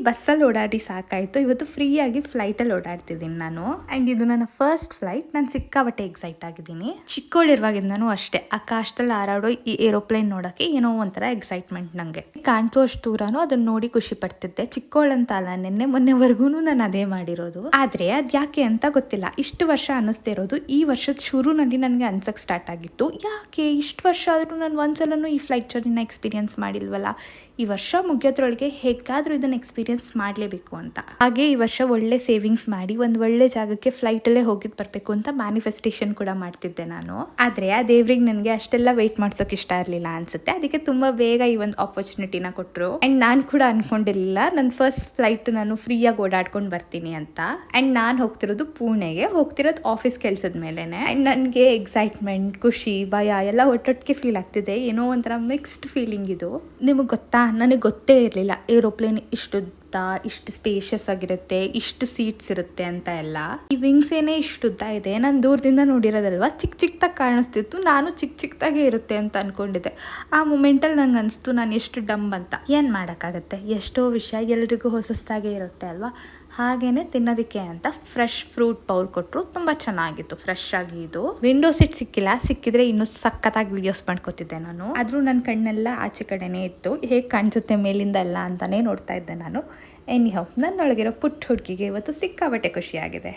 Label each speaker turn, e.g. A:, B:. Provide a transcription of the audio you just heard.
A: ಬಸ್ಸಲ್ಲಿ ಓಡಾಡಿ ಸಾಕಾಯಿತು. ಇವತ್ತು ಫ್ರೀಯಾಗಿ ಫ್ಲೈಟಲ್ಲಿ ಓಡಾಡ್ತಿದ್ದೀನಿ ನಾನು. ಆ್ಯಂಡ್ ಇದು ನನ್ನ ಫಸ್ಟ್ ಫ್ಲೈಟ್. ನಾನು ಸಿಕ್ಕಾಬಟ್ಟೆ ಎಕ್ಸೈಟ್ ಆಗಿದ್ದೀನಿ. ಚಿಕ್ಕವಳಿರುವಾಗಿಂದನೂ ಅಷ್ಟೇ ಆಕಾಶದಲ್ಲಿ ಹಾರಾಡೋ ಈ ಏರೋಪ್ಲೇನ್ ನೋಡೋಕ್ಕೆ ಏನೋ ಒಂಥರ ಎಕ್ಸೈಟ್ಮೆಂಟ್ ನನಗೆ. ಕಾಣ್ತು ಅಷ್ಟು ದೂರನೂ ಅದನ್ನ ನೋಡಿ ಖುಷಿ ಪಡ್ತಿದ್ದೆ. ಚಿಕ್ಕವಳಂತ ಅಲ್ಲ, ಮೊನ್ನೆವರೆಗೂ ನಾನು ಅದೇ ಮಾಡಿರೋದು. ಆದರೆ ಅದು ಯಾಕೆ ಅಂತ ಗೊತ್ತಿಲ್ಲ, ಇಷ್ಟು ವರ್ಷ ಅನ್ನಿಸ್ತಿರೋದು ಈ ವರ್ಷದ ಶುರುನಲ್ಲಿ ನನಗೆ ಅನ್ಸಕ್ಕೆ ಸ್ಟಾರ್ಟ್ ಆಗಿತ್ತು. ಯಾಕೆ ಇಷ್ಟು ವರ್ಷ ಆದರೂ ನಾನು ಒಂದ್ಸಲನೂ ಈ ಫ್ಲೈಟ್ ಜರ್ನಿನ ಎಕ್ಸ್ಪೀರಿಯನ್ಸ್ ಮಾಡಿಲ್ವಲ್ಲ, ಈ ವರ್ಷ ಮುಗಿಯೋದ್ರೊಳಗೆ ಹೇಗಾದರೂ ಇದನ್ನು ಎಕ್ಸ್ಪೀರಿಯನ್ಸ್ ಮಾಡಲೇಬೇಕು ಅಂತ. ಹಾಗೆ ಈ ವರ್ಷ ಒಳ್ಳೆ ಸೇವಿಂಗ್ಸ್ ಮಾಡಿ ಒಂದು ಒಳ್ಳೆ ಜಾಗಕ್ಕೆ ಫ್ಲೈಟಲ್ಲೇ ಹೋಗಿದ್ದು ಬರಬೇಕು ಅಂತ ಮ್ಯಾನಿಫೆಸ್ಟೇಷನ್ ಕೂಡ ಮಾಡ್ತಿದ್ದೆ ನಾನು. ಆದರೆ ಆ ದೇವ್ರಿಗೆ ನನಗೆ ಅಷ್ಟೆಲ್ಲ ವೆಯ್ಟ್ ಮಾಡ್ಸೋಕೆ ಇಷ್ಟ ಇರಲಿಲ್ಲ ಅನ್ಸುತ್ತೆ. ಅದಕ್ಕೆ ತುಂಬ ಬೇಗ ಈ ಒಂದು ಆಪರ್ಚುನಿಟಿನ ಕೊಟ್ಟರು. ಆ್ಯಂಡ್ ನಾನು ಕೂಡ ಅನ್ಕೊಂಡಿರಲಿಲ್ಲ ನನ್ನ ಫಸ್ಟ್ ಫ್ಲೈಟ್ ನಾನು ಫ್ರೀಯಾಗಿ ಓಡಾಡ್ಕೊಂಡು ಬರ್ತೀನಿ ಅಂತ. ಆ್ಯಂಡ್ ನಾನು ಹೋಗ್ತಿರೋದು ಪುಣೆಗೆ, ಹೋಗ್ತಿರೋದು ಆಫೀಸ್ ಕೆಲಸದ ಮೇಲೆನೆ. ಆ್ಯಂಡ್ ನನಗೆ ಎಕ್ಸೈಟ್ಮೆಂಟ್, ಖುಷಿ, ಭಯ ಎಲ್ಲ ಒಟ್ಟೊಟ್ಟಿಗೆ ಫೀಲ್ ಆಗ್ತಿದೆ. ಏನೋ ಒಂಥರ ಮಿಕ್ಸ್ಡ್ ಫೀಲಿಂಗ್ ಇದು. ನಿಮಗೆ ಗೊತ್ತಾ, ನನಗೆ ಗೊತ್ತೇ ಇರಲಿಲ್ಲ ಏರೋಪ್ಲೇನ್ ಇಷ್ಟು ಸ್ಪೇಷಿಯಸ್ ಆಗಿರುತ್ತೆ, ಇಷ್ಟು ಸೀಟ್ಸ್ ಇರುತ್ತೆ ಅಂತ ಎಲ್ಲ. ಈ ವಿಂಗ್ಸ್ ಏನೇ ಇಷ್ಟುದ್ದ ಇದೆ, ನಾನು ದೂರದಿಂದ ನೋಡಿರೋದಲ್ವಾ, ಚಿಕ್ಕದಾಗಿ ಕಾಣಿಸ್ತಿತ್ತು. ನಾನು ಚಿಕ್ಕದಾಗೆ ಇರುತ್ತೆ ಅಂತ ಅನ್ಕೊಂಡಿದ್ದೆ. ಆ ಮೂಮೆಂಟಲ್ಲಿ ನಂಗೆ ಅನಿಸ್ತು ನಾನು ಎಷ್ಟು ಡಂಬ್ ಅಂತ. ಏನು ಮಾಡೋಕ್ಕಾಗತ್ತೆ, ಎಷ್ಟೋ ವಿಷಯ ಎಲ್ರಿಗೂ ಹೊಸದಾಗೆ ಇರುತ್ತೆ ಅಲ್ವಾ. ಹಾಗೇನೆ ತಿನ್ನೋದಕ್ಕೆ ಅಂತ ಫ್ರೆಶ್ ಫ್ರೂಟ್ ಬೌಲ್ ಕೊಟ್ಟರು. ತುಂಬ ಚೆನ್ನಾಗಿತ್ತು, ಫ್ರೆಶ್ ಆಗಿ. ಇದು ವಿಂಡೋ ಸೀಟ್ ಸಿಕ್ಕಿಲ್ಲ, ಸಿಕ್ಕಿದ್ರೆ ಇನ್ನೂ ಸಖತ್ತಾಗಿ ವಿಡಿಯೋಸ್ ಮಾಡ್ಕೋತಿದ್ದೆ ನಾನು. ಆದರೂ ನನ್ನ ಕಣ್ಣೆಲ್ಲ ಆಚೆ ಕಡೆನೇ ಇತ್ತು, ಹೇಗೆ ಕಾಣಿಸುತ್ತೆ ಮೇಲಿಂದ ಎಲ್ಲ ಅಂತಾನೆ ನೋಡ್ತಾ ಇದ್ದೆ ನಾನು. ಎನಿಹೌ, ನನ್ನೊಳಗಿರೋ ಪುಟ್ಟ ಹುಡುಗಿಗೆ ಇವತ್ತು ಸಿಕ್ಕಾಬಟ್ಟೆ ಖುಷಿಯಾಗಿದೆ.